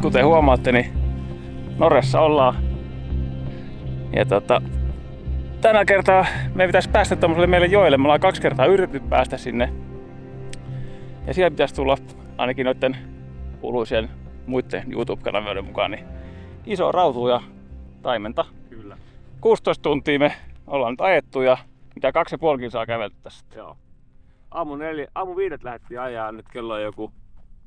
kuten huomaatte, niin Norjassa ollaan. Ja tänä kertaa me pitäisi päästä tommoselle meille joelle. Me ollaan 2 kertaa yritetty päästä sinne. Ja siellä pitäisi tulla ainakin noitten kuuluisien muiden YouTube-kanavioiden mukaan niin iso rautu ja taimenta. Kyllä. 16 tuntia me ollaan nyt ajettu ja mitä 2,5 saa kävelty tässä. Joo. Aamu 5 lähdettiin ajaa, nyt kello on joku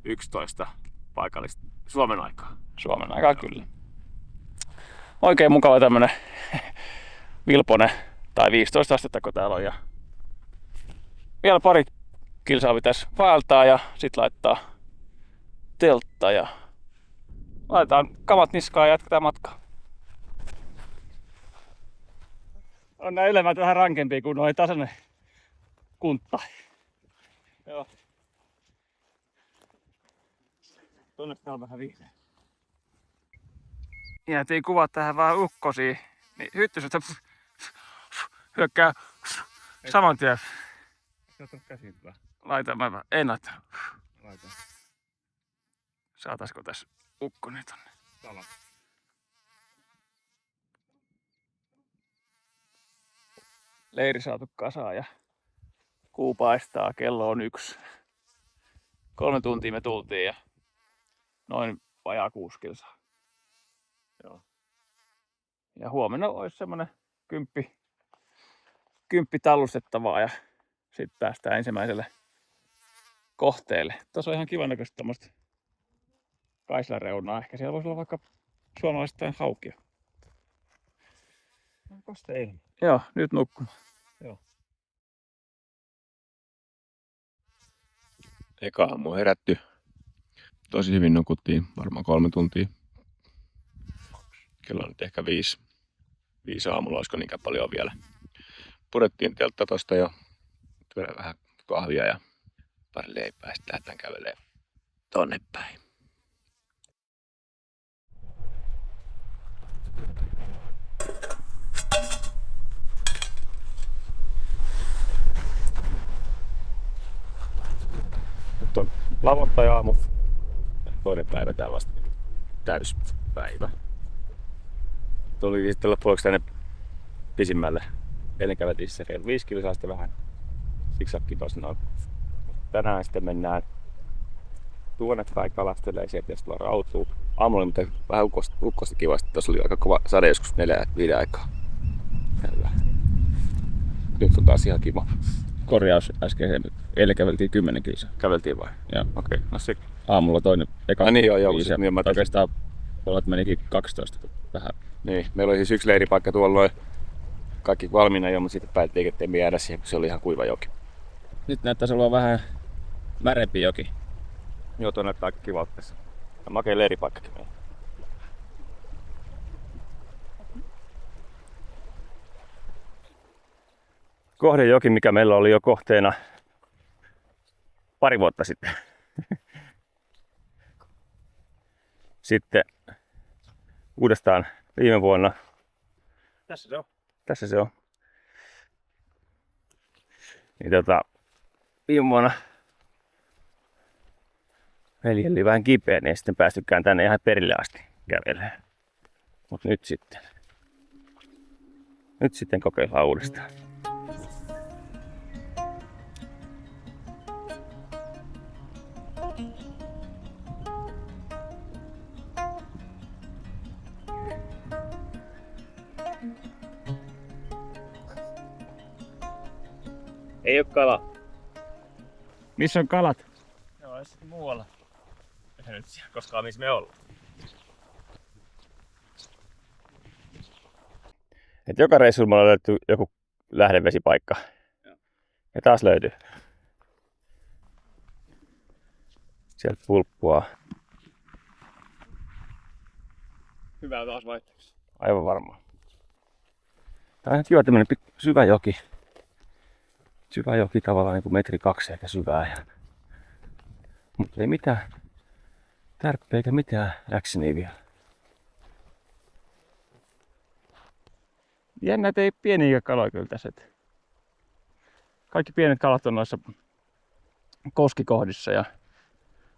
11 paikallista Suomen aikaa. Suomen aikaa kyllä. Oikein mukava tämmönen vilpone tai 15 astetta täällä on. Ja vielä pari kilsaa pitäisi vaeltaa ja sit laittaa teltta ja laitetaan kamat niskaan ja jatketaan matkaa. On nää ylemmät vähän rankempia kuin noin tasainen kuntta. Joo. Tuonne täällä on vähän vihreä. Jäätiin kuvat tähän vähän ukkosia, niin hyttyset hyökkää saman tien. Sä käsin vähän. Laitan mä vähän. En laita. Laita. Saataisiko tässä ukkonen tonne? Salat. Leiri saatu kasaan ja kuu paistaa. Kello on 1. 3 tuntia me tultiin ja noin vajaa 6 kilsaa. Joo. Ja huomenna olisi semmonen 10 tallustettavaa ja sitten päästään ensimmäiselle kohteelle. Tuossa on ihan kivan näköistä tämmöistä kaislareunaa. Ehkä siellä voisi olla vaikka suomalaisittain haukia. Koste ilma. Joo, nyt nukkumaan. Joo. Eka aamu herätty. Tosi hyvin nukuttiin, varmaan 3 tuntia. Kello on nyt ehkä 5 aamulla, olisiko niinkään paljon vielä. Purettiin teltta tosta jo. Vielä vähän kahvia ja pari leipää, sitten lähdetään kävelemään tonne päin. Nyt on lauantai-aamu. Toinen päivä tää vasta täyspäivä. Tuli sitten loppujen tänne pisimmälle. Eilen käveltiin se reilu 5 kilsaa, sitten vähän siksakki tossa noin. Tänään sitten mennään tuonne päin kalastelemaan, sieltä pitäisi tulla rautuu. Aamulla oli muuten vähän ukkosta kivasti, tuossa oli aika kova sade joskus 4-5 aikaa. Hyvä. Nyt on taas ihan kiva. Korjaus äsken. Eilen käveltiin 10 kilsaa. Käveltiin vai? Joo. Okei, no se. Aamulla toinen eka. No niin joo, niin mä oikeastaan puolet menikin 12 vähän. Niin, meillä oli siis 1 leiripaikka tuolla kaikki valmiina jo, mutta sitten päätettiin, että emme jäädä siihen, kun se oli ihan kuiva joki. Nyt näyttäisi olla vähän märempi joki. Joo, tuo näyttää aika kivalta tässä. Ja makea leiripaikkakin meillä. Kohdejoki, mikä meillä oli jo kohteena pari vuotta sitten. Sitten uudestaan viime vuonna. Tässä se on. Tässä se on. Niin Viime vuonna veli oli vähän kipeä, niin ei sitten päästykään tänne ihan perille asti kävelemään. Mut nyt sitten kokeillaan uudestaan. Ei oo kala. Missä on kalat? Joo, jossakin muualla. Eihän nyt koskaan missä me ollaan. Et joka reissulla me on löydetty joku lähdevesipaikka. Joo. Ja taas löytyy. Sieltä pulppua. Hyvää taas vaihteeksi. Aivan varmaan. Tää on ihan kiva tämmönen syvä joki. Syvä joki tavallaan niin kuin 1-2 metriä ehkä syvää. Mutta ei mitään tärppeä eikä mitään äksiniä vielä. Jännä, että ei pieniä kaloja kyllä tässä. Kaikki pienet kalat on noissa koskikohdissa ja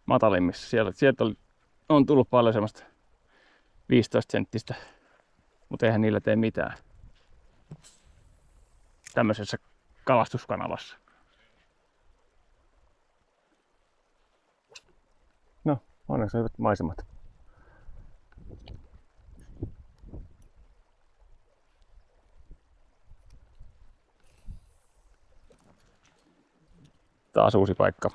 matalimmissa. Sieltä oli on tullut paljon semmoista 15 senttistä, mutta eihän niillä tee mitään tämmöisessä kalastuskanavassa. No, onneksi on hyvät maisemat. Taas uusi paikka.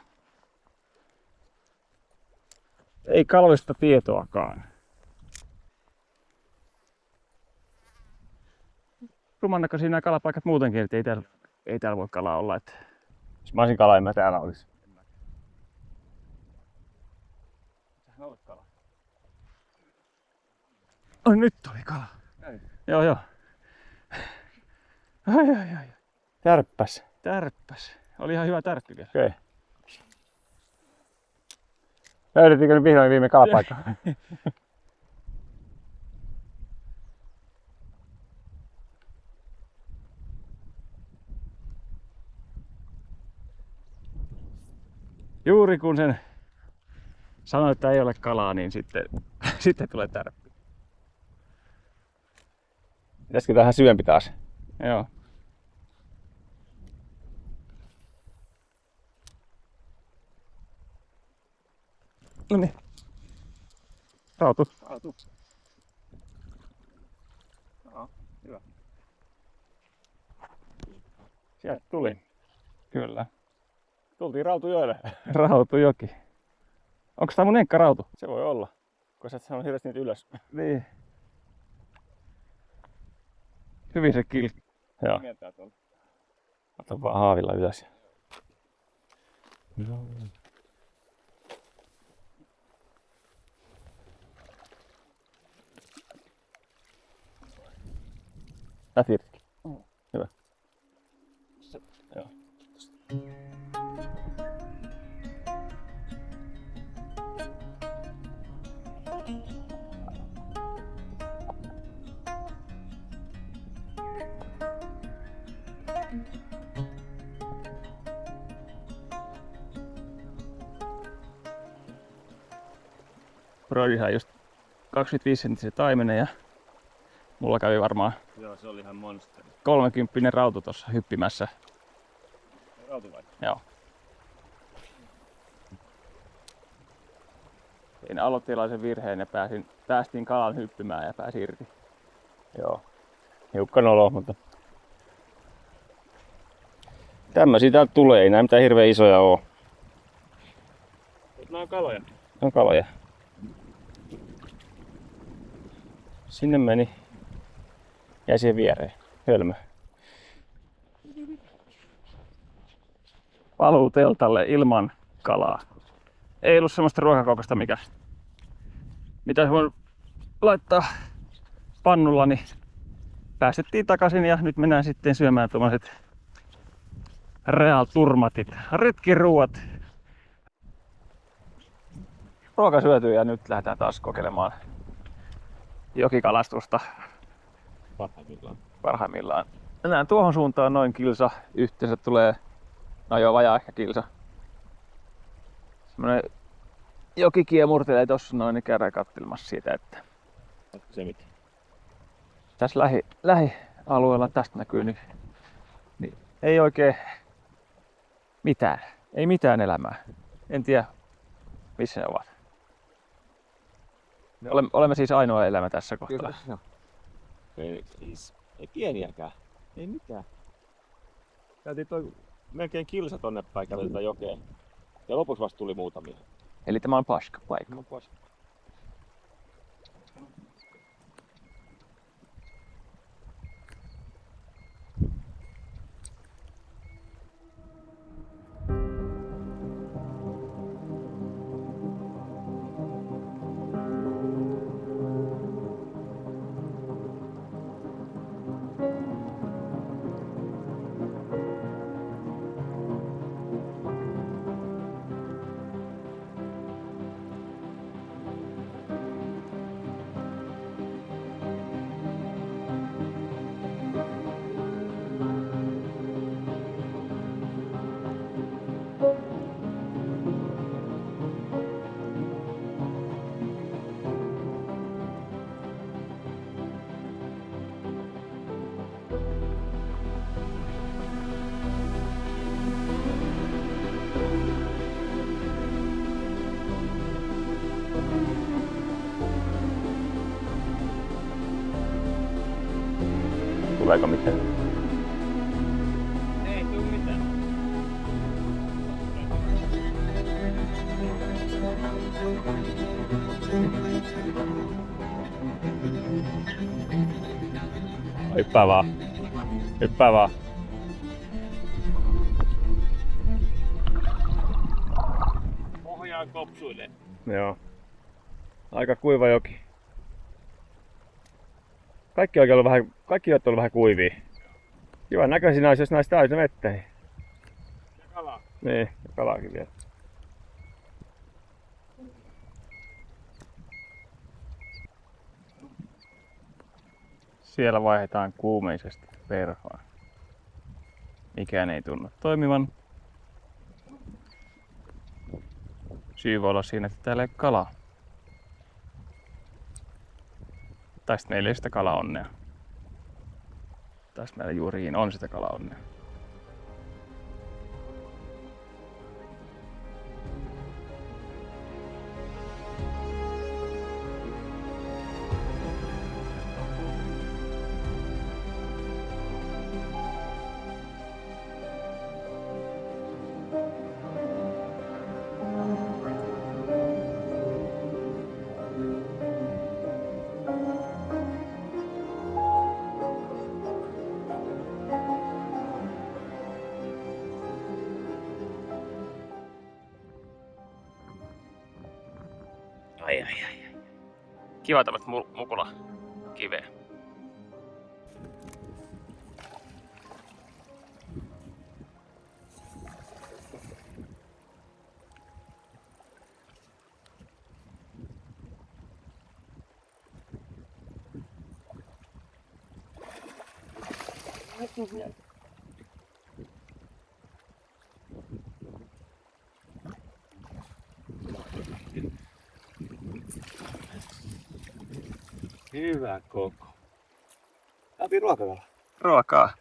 Ei kalvista tietoakaan. Rumannäköisiä nämä kalapaikat muutenkin, että ei täällä voi kalaa olla. Että... Jos mä olisin kala, en mä täällä olisi. Sähän olet kala. Ai nyt oli kala. Ei. Joo. Ai. Tärppäs. Tärppäs. Oli ihan hyvä tärppikö. Okei. Löydettiinkö nyt vihdoin viime kalapaikka? Juuri kun sen sanoin, että ei ole kalaa, niin sitten tulee tärppi. Pitäisikö tähän syvempi taas? Joo. No niin. Rautu. Joo, hyvä. Sieltä tuli. Kyllä. Tultiin Rautujoelle. Rautujoki. Onko tää mun enkkarautu? Se voi olla, kun sä et saanut hirveästi niitä ylös. Niin. Hyvin se kilki. Joo. Ota vaan haavilla ylös. Lähti irti. Hyvä. Joo. Brodihan just 25 senttisen taimenen ja mulla kävi varmaan Joo, se oli ihan monsteri. 30 rautu tossa hyppimässä. Rautu vai? Joo. Tein aloittilaisen virheen ja päästiin kalan hyppimään ja pääsi irti. Joo. Hiukka nolo, mutta tämmösiä täältä tulee, ei nää mitään hirveän isoja oo. Nää on kaloja. On kaloja. Sinne meni. Jäi siihen viereen. Hölmö. Paluu teltalle ilman kalaa. Ei ollut semmoista ruokakokosta mitä voin laittaa pannulla, niin päästettiin takaisin ja nyt mennään sitten syömään tuommoiset Real Turmatit, retkiruuat. Ruoka syöty ja nyt lähdetään taas kokeilemaan jokikalastusta parhaimmillaan. Mennään tuohon suuntaan noin kilsa, yhteensä tulee, no joo, vajaa ehkä kilsa. Semmonen joki kiemurtelee tossa noin, niin käydään katselemassa siitä, että Se mitä? tässä lähialueella tästä näkyy niin ei oikein mitään. Ei mitään elämää. En tiedä missä ne ovat. Olemme siis ainoa elämä tässä kohtaa. Kyllä, joo. Ei pieniäkään. Ei mitään. Käytiin toi melkein kilsa tonne päin, käveli tätä jokeen. Ja lopussa vasta tuli muutamia. Eli tämä on paska paikka. Tuleeko mitään? Ei tuu mitään. Hyppää vaan. Hyppää vaan. Pohjaa kopsuilee. Joo. Aika kuiva joki. Kaikki on ollut vähän kuivia. Kivan näköisin olisi, jos näistä täysin vettä. Ja kalaa. Niin, ja kalaakin vielä. Siellä vaihdetaan kuumeisesti verhoa. Mikään ei tunnu toimivan. Syy voi olla siinä, että täällä ei ole kalaa. Tai sitten meillä ei ole sitä kalaonnea. Tai sitten meillä juuriin on sitä kalaonnea. Ai. Kiva tämmöistä mukula kiveä. Hyvä koko. Läpi ruokakala. Ruokaa.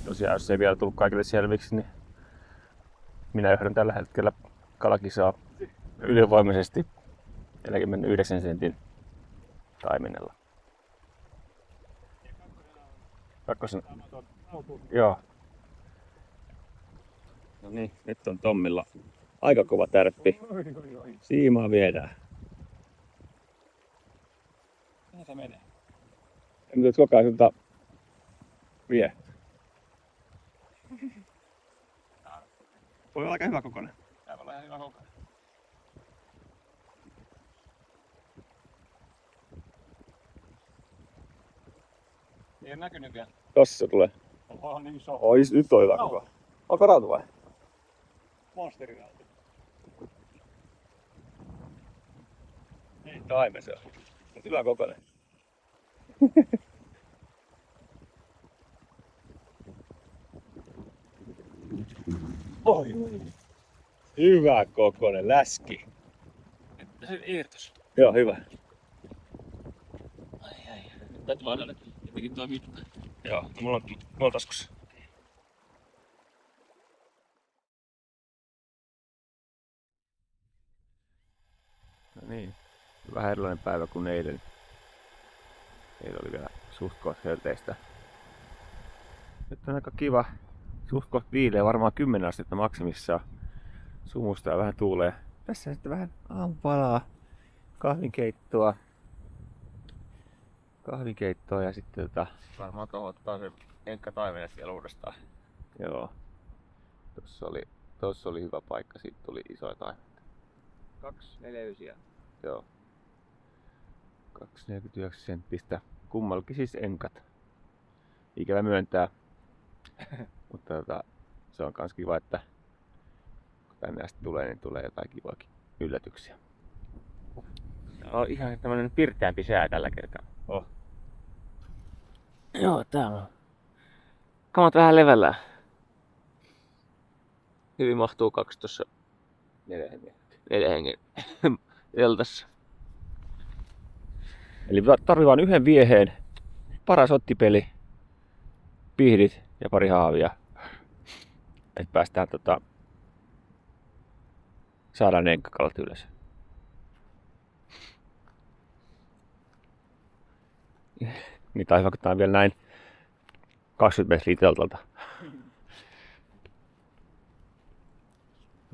Tosiaan, jos ei vielä tullut kaikille selviksi, niin minä johdon tällä hetkellä kalakisaa ylivoimaisesti 49 sentin taimenella. Kakkosen. Joo. No niin, nyt on Tommilla aika kova tärppi. Siimaa viedään. Mihin se menee? En nyt koko ajan vie. Voi olla aika hyvä kokoinen. Tää voi olla ihan hyvä kokoinen. Ei oo näkynyt vielä. Tossa se tulee. On niin iso. Oi, nyt on hyvä koko. Onko rauta vai? Monsterirauta. Ei taimen se on. Mut hyvä kokoinen. Oi. Hyvä kokoinen läski. Että se irtos. Joo, hyvä. Ai. Täytyy vaan nähdä, jotenkin toimii. Joo, mulla on taskussa. No niin, vähän erilainen päivä kuin eilen. Eilen oli vielä suht koht helteistä. Nyt on aika kiva. Suht koht viileä, varmaan 10 astetta maksimissaan. Sumusta ja vähän tuulee. Tässä sitten vähän aamupalaa, kahvinkeittoa ja sitten varmaan tuohon ottaa se Enkka taimenet vielä uudestaan. Joo. Tossa oli hyvä paikka, siitä tuli isoja taimenet. 2,49. Joo. 2,49 senttistä. Kummallakin siis Enkat. Ikävä myöntää. Mutta se on kans kiva, että kun tänne asti tulee, niin tulee jotain kivoakin yllätyksiä. On ihan tämmönen pirteämpi sää tällä kertaa. Oh. Joo, täällä on. Kamat vähän levällään. Hyvin mahtuu 2 tossa 4 hengen teltassa. Eli tarvii vaan yhden vieheen, paras ottipeli, pihdit ja pari haavia. Että päästään saadaan ne enkkakalat ylös. Niin taisi vaikuttaa vielä näin 20 metriä teltalta.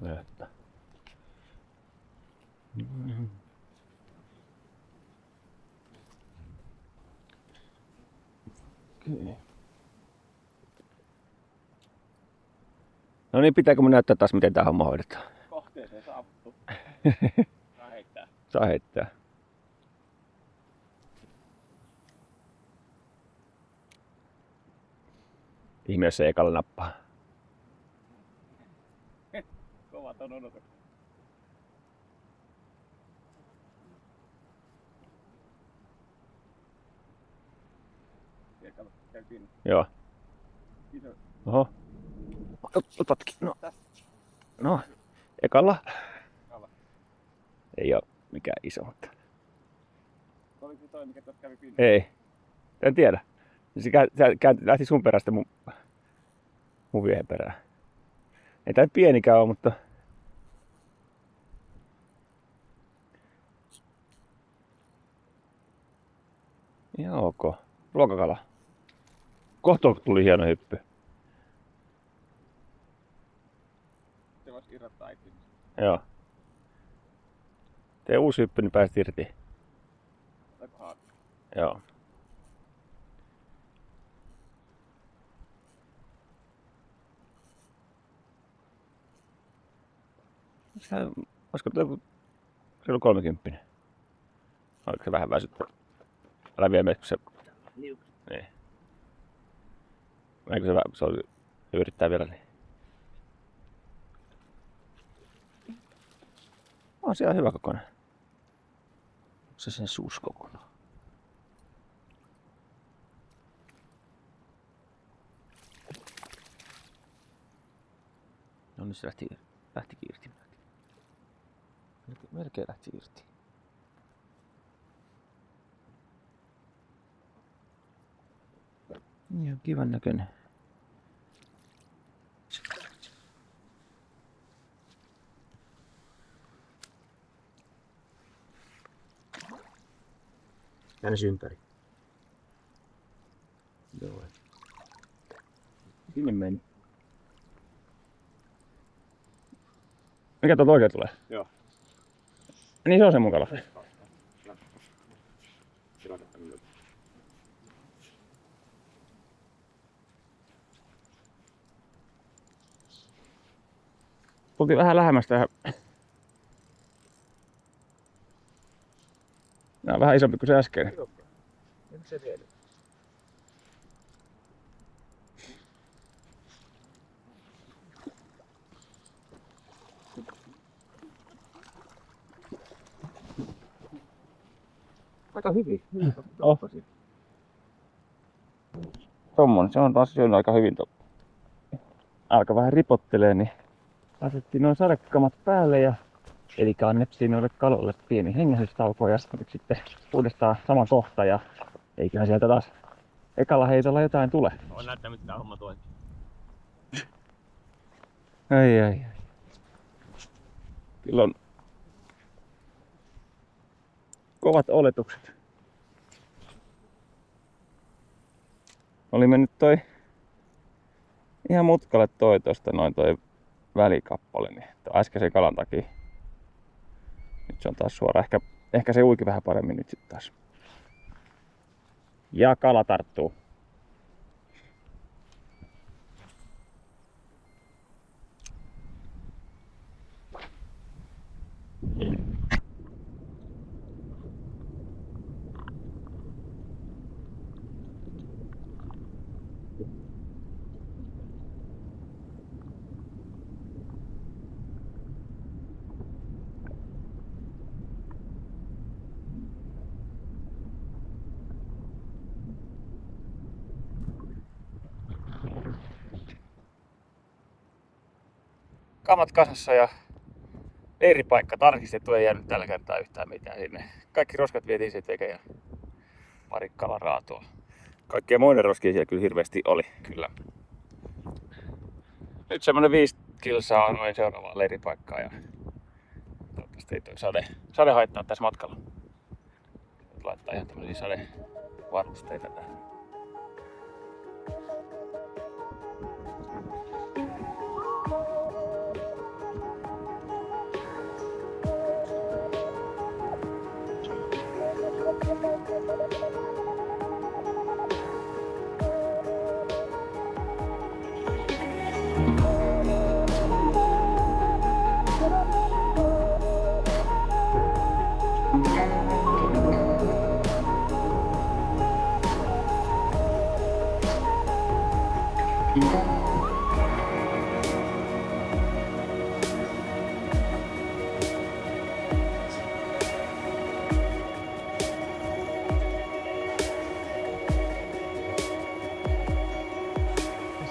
Okay. No niin, pitääkö mun näyttää taas miten tää homma hoidetaan? Kohteeseen saavuttu. Saa heittää. Saa heittää. Ihme, jos se ekalla nappaa. Kovat on odotukset. Joo. Iso. Oho. Otpatkin. No. Ekalla. Ei oo mikään iso, mutta... Oliko se toi, mikä tuossa kävi pinnan? Ei. En tiedä. Se lähti sun perästä mun viehen perään. Ei tää pienikään oo, mutta... Ihan ok. Ruokakala. Kohta tuli hieno hyppy. Se vois irrottaa itse. Joo. Tee uusi hyppy, niin pääset irti. Joo. Olisiko tuo joku reilu 30? Oliko se vähän väsyttävä? Älä vie mene, kun se... Niin. Eikö se yrittää vielä niin? On se ihan hyvä kokoinen. Onko se sen suus kokonaan? No niin, se lähti irti. Melkein lähti irti. Ihan kivan näköinen. Käännäs ympäri. Joo. Sinne meni. Mikä tuolta oikein tulee? Joo. Niin se on se mun kala. Tultiin vähän lähemmäs tähän. Nää on vähän isompi kuin se äskeinen. Miksi se tiedät? Aika hyvin. Oh. Tommonen, se on taas syönyt aika hyvin. Alkaa vähän ripottelee, niin asettiin noin sadekamat päälle ja eli annettiin noille kaloille pieni hengähdystauko ja sitten uudestaan sama kohta ja eiköhän sieltä taas ekalla heitolla jotain tule. On näyttää, miten tää homma toimii. Ai. Kyllä on kovat oletukset. Oli mennyt toi ihan mutkalle tosta noin toi välikappale, niin äskeisen kalan takia. Nyt se on taas suora. Ehkä se uikin vähän paremmin nyt sit taas. Ja kala tarttuu. kamat kasassa ja leiripaikka tarkistettu, ei jäänyt tällä kertaa yhtään mitään sinne. Kaikki roskat vietiin sitten veke ja pari kalaraatoa. Kaikkia muiden roskia siellä kyllä hirveästi oli. Kyllä. Nyt semmonen 5 kilsaa on noin seuraavaan leiripaikkaan ja toivottavasti ei toi sade haittaa tässä matkalla. Nyt laittaa ihan tämmöisiä sadevarusteita tähän.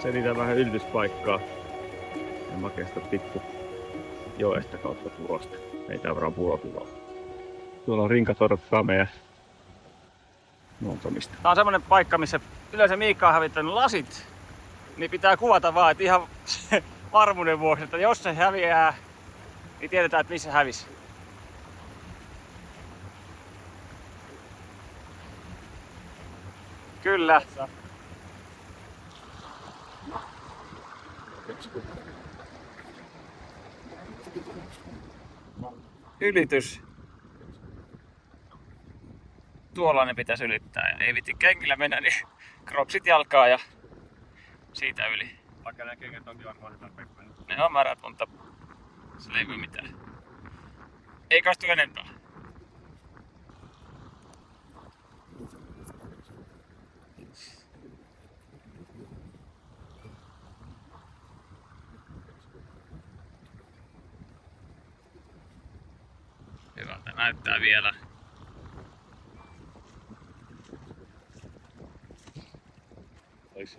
Selitän vähän yltyspaikkaa ja makeasta pikku joesta kautta purosta. Ei tää varmaan purokuva. Tuolla on rinkatorpkaa meidän montomista. Tää on semmonen paikka, missä yleensä Miikka on hävittänyt lasit, niin pitää kuvata vaan, että ihan varmuuden vuoksi, että jos se häviää, niin tiedetään, että missä hävisi. Kyllä. Ylitys. Tuollainen pitäisi ylittää. Ei vitti kengillä mennä, niin kropsit jalkaa ja siitä yli. Vaikka nämä kengät onkin varmaan tarpeeksi. Ne on märät, mutta sillä ei voi mitään. Ei kastu enempää. Hyvältä näyttää vielä. Ois.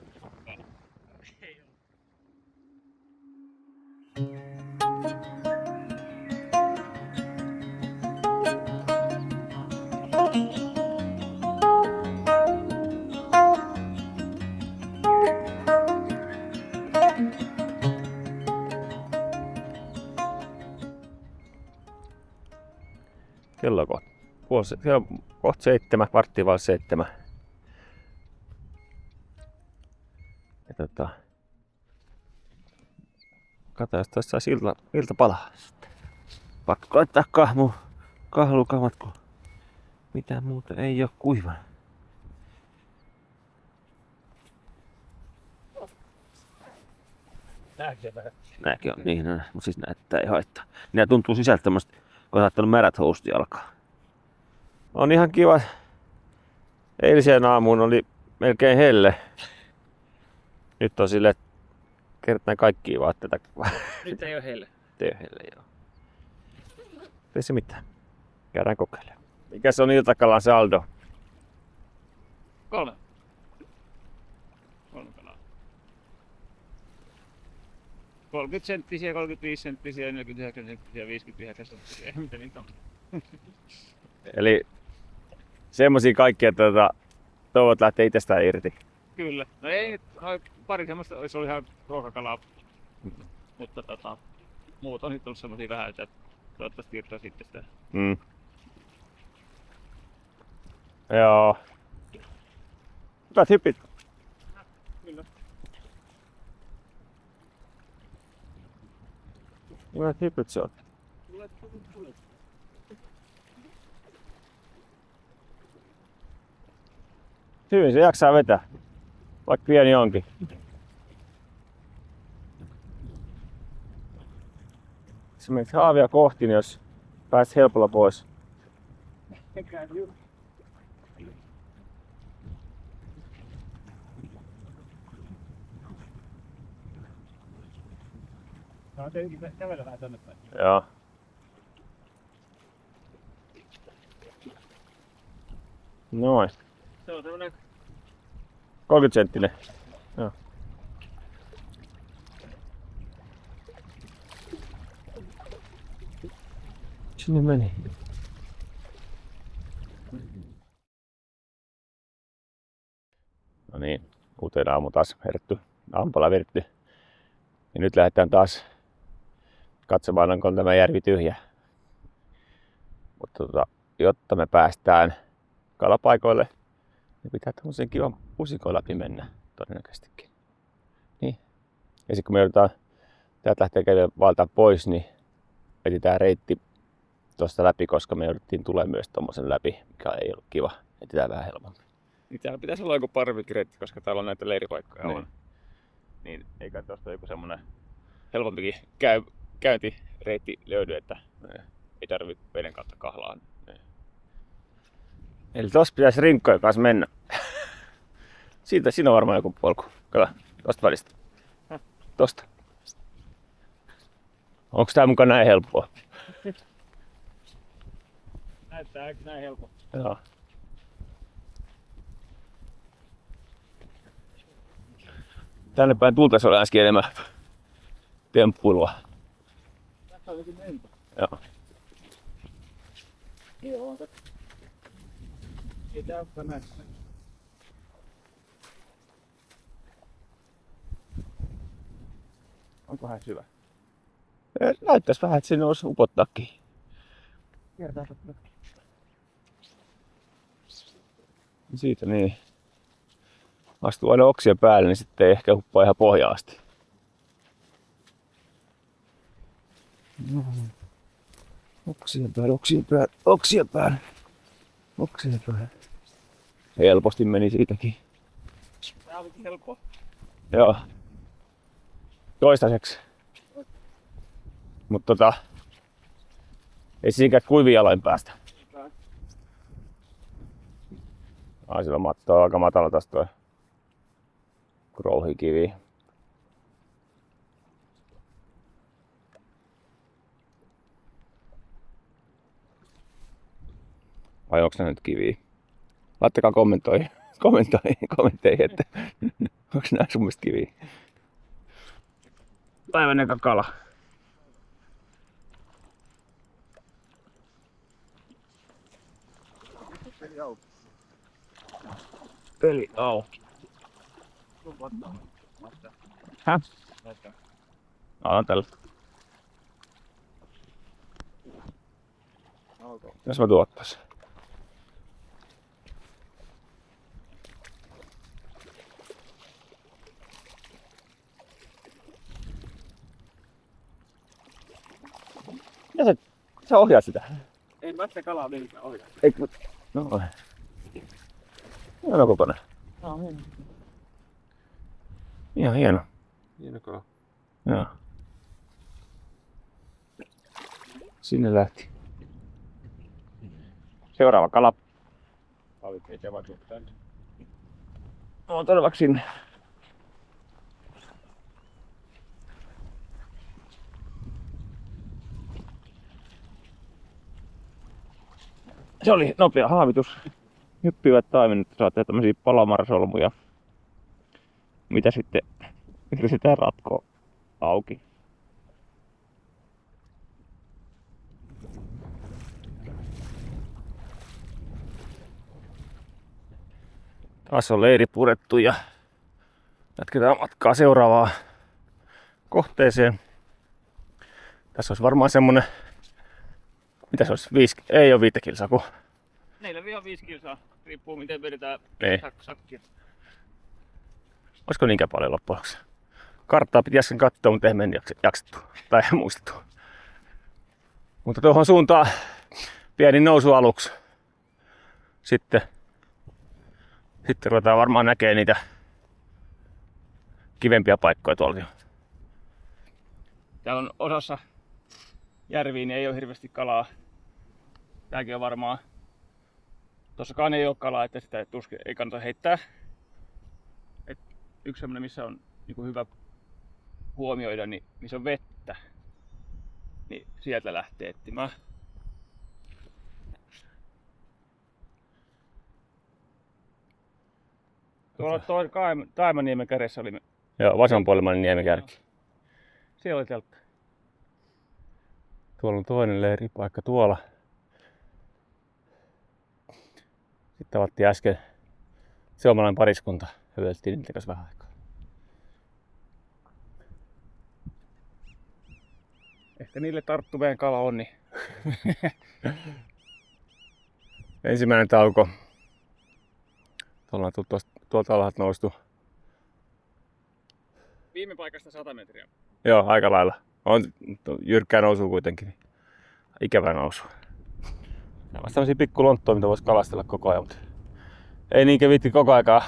Kello on kohta 7, varttia vaille 7. Ja katsotaan, jos tässä saisi ilta palaa. Pakko laittaa kahlukamat, kun mitään muuta ei oo kuivana. Nääkin on niin, mutta siis näyttää ei haittaa. Nää tuntuu sisältä tämmöstä, kun on saattanut märät housut jalkaa. On ihan kiva. Eiliseen aamuun oli melkein helle. Nyt on silleen, että kertaan kaikkia vaatteita. Nyt ei oo heille. Ei oo helle, joo. Ei se mitään. Käydään kokeilemaan. Mikä se on iltakalan saldo? 3 kalaa. 30 senttisiä, 35 senttisiä, 49 senttisiä, 59 senttisiä. Mitä niitä on? Eli semmosia kaikkia, että toivot lähtee itsestään irti. Kyllä. No ei, pari semmoista olisi ollut ihan ruokakalaa. Mutta muut on nyt ollut semmosia vähän, että toivottavasti irtoaa sitten sitä. Joo. Hyvät hyppit. Kyllä. Hyvät hyppit se on. Hyvin se jaksaa vetää, vaikka pieni onkin. Se menet haavia kohti, niin jos pääset helpolla pois. No, tietenkin kävellä vähän tänne päin. Joo. Noin. Se on tämmönen 30 senttinen. Joo. sinne meni? No niin, uuteen aamu taas herätty, aamulla viritty. Ja nyt lähdetään taas katsomaan, onko tämä järvi tyhjä. Mutta jotta me päästään kalapaikoille, niin pitää tämmöisen kivan pusikon läpi mennä todennäköisestikin. Niin. Ja sitten kun me joudutaan täältä lähteä käydä valtaan pois, niin etsitään reitti tuosta läpi, koska me jouduttiin tulemaan myös tommosen läpi, mikä ei ollut kiva. Etsitään vähän helpommin. Niin täällä pitäisi olla joku parvikireitti, koska täällä on näitä leiripaikkoja. Niin. Niin eikä tuosta joku semmonen helpompikin käyntireitti löydy, että ei tarvitse veden kautta kahlaa. Eli tossa pitäisi rinkkojen kanssa mennä. Siinä on varmaan joku polku. Kato, tosta välistä. Tosta. Onks tää mukaan näin helppoa? Näyttää näin helppo. Joo. Tänne päin tultais olla äsken enemmän temppuilua. Tässä on jokin lento. Joo. Joo, ei tää olekaan näin. Onkohan syvä? Näyttäis vähän, että sinne olisi upottaakin. Kiertää. Siitä niin. Astuu aina oksien päälle, niin sitten ei ehkä huppaa ihan pohjaan asti. Oksien päälle. Helposti meni siitäkin. Tää olikin helppoa. Joo. Toistaiseksi. Mut ei siinkään kuivin jaloin päästä. Sillä matto on aika matala taas toi krouhikivi. Vai onks nää nyt kiviä? Laittakaa kommentteihin, että onks nää sun mielestä kiviä? Päivän eka kala. Peli auki. Häh? On tällä. Jos mä tuottais. Ja sä ohjaat sitä. Ei mä sitä kalaa millään ohjaa. Eikö? No. Hieno kokoinen. Tää on hieno. Ihan hieno. Hieno kala. Joo. Sinne lähti. Seuraava kala. Ei se vaan tuu tänne. On todellakin sinne. Se oli nopea haavitus. Hyppivät taimenet saatte tämmösiä palomarsolmuja. Mitä sitten yritetään ratkoa auki. Taas on leiri purettu ja jatketaan matkaa seuraavaan kohteeseen. Tässä olisi varmaan semmonen, mitä se olisi, ei ole 5 kilsaa, kun 4-5 kilsaa, riippuu miten vedetään sakkia. Olisiko niinkään paljon loppujen lopuksi? Karttaa piti äsken katsoa, mutta ei meni jaksettu tai muistettu. Mutta tuohon suuntaan pieni nousu aluksi. Sitten ruvetaan varmaan näkee niitä kivempiä paikkoja tuolta jo. Täällä on osassa järviin ei ole hirveästi kalaa. Tääkin on varmaan. Tossakaan ei ole kalaa, että sitä ei kannata heittää. Yksi semmonen, missä on niin hyvä huomioida, niin missä on vettä, niin sieltä lähtee etsimään. Tuolla Taimaniemen kärjessä oli. Joo, vasemmanpuolella niemen kärki. Siellä oli teltta. Tuolla on toinen leiripaikka tuolla. Sitten tavattiin äsken suomalainen pariskunta. Hyveltiin niiden kanssa vähän aikaa. Ehkä niille tarttu meidän kala on, niin ensimmäinen tauko. Ollaan tuolta alhaalta noustu. Viime paikasta 100 metriä. Joo, aika lailla. On jyrkkää nousua kuitenkin. Ikävä nousu. Nämä on tämmösiä pikkulonttoja, mitä voisi kalastella koko ajan, mutta ei niinkään viitti koko aikaa.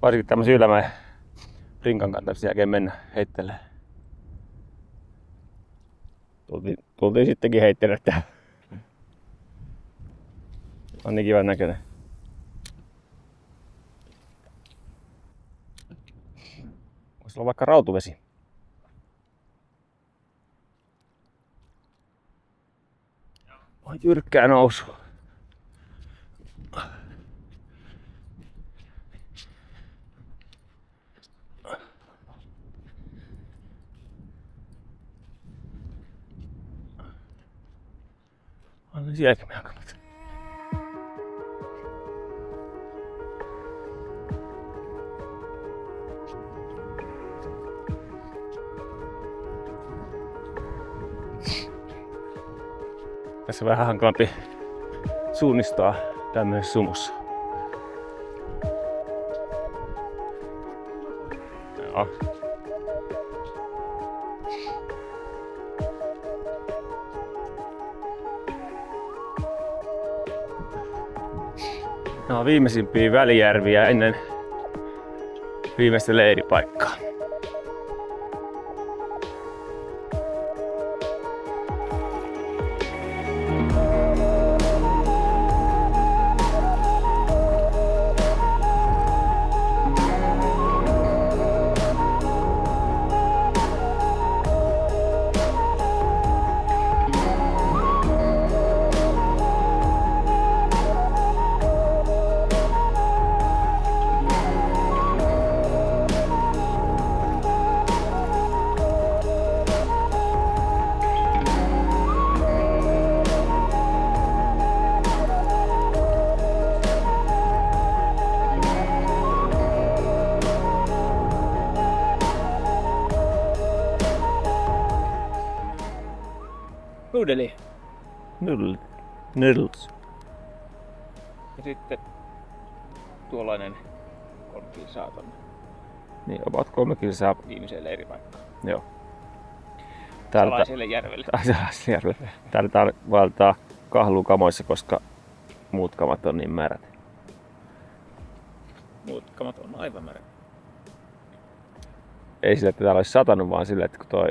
Varsinkin tämmösiä ylämäen rinkan kantamisen jälkeen mennä heittelemään. Tultiin sittenkin heittelyä tähän. On niin kivan näköinen. Voisi olla vaikka rautuvesi. On jyrkkää nousu. On sielläkin meidän kannalta. Tässä on vähän hankalampi suunnistaa tämmöisessä sumussa. Joo. Nämä on viimeisimpiä välijärviä ennen viimeistä leiripaikkaa. Nudeli. Noodles. Ja sitten tuollainen 3 kilsaa tonne Niin, about 3 kilsaa. viimeiseen leiripaikkaan. Joo. Salaiselle järvelle. Täältä valtaa kahluu kamoissa, koska muut kamat on niin märät. Muut kamat on aivan märät. Ei sillä, että täällä olisi satanut, vaan sillä, että kun toi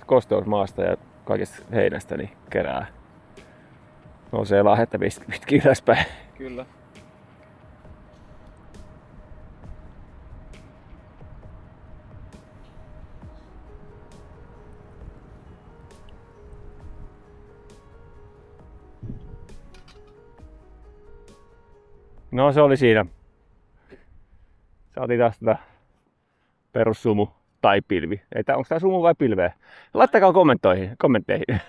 kosteus maasta ja kaikesta heinästä niin kerää. Nousee lahetta pitkin ylöspäin. Kyllä. No se oli siinä. Saatiin taas tätä perussumu tai pilvi. Ei tää, onko tää sumu vai pilveä? Laittakaa kommentteihin.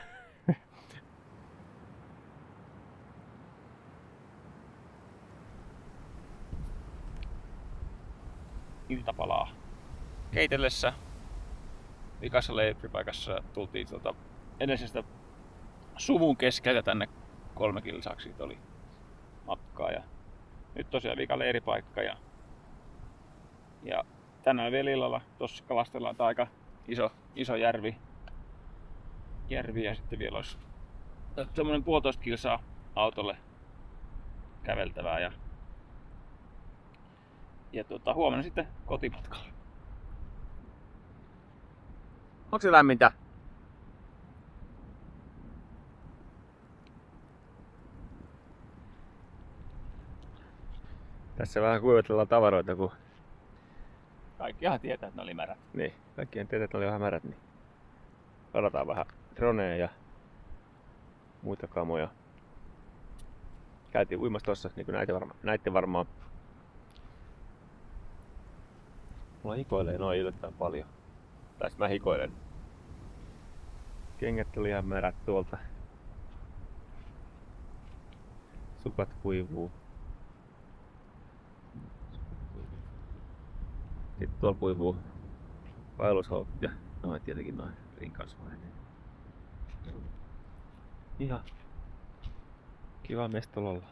Iltapalaa keitellessä. Vikassa leiripaikassa tultiin edellisestä suvun keskeltä tänne 3 kilsaksi siitä oli matkaa. Ja nyt tosiaan vika leiripaikka ja tänään vielä illalla tuossa kalastellaan tää aika iso järvi ja sitten vielä olisi semmonen 1,5 kilsaa autolle käveltävää ja huomenna sitten kotimatkalla. Onko se lämmintä? Tässä vähän kuivatellaan tavaroita, kun Kaikkihan tietää, että ne oli märät. niin, kaikkien tietää, että ne oli vähän märät, niin ladataan vähän droneja ja muita kamoja. Käytiin uimassa tossa, niin kuin näitte varmaan. Mulla hikoilee noin yllättävän paljon. Tai mä hikoilen. Kengät tuli ihan märät tuolta. Sukat kuivuu. Sitten tuolla kuivuu vaellushousut ja noin tietenkin noin rinkausvaineet. Ihan kiva mestolalla.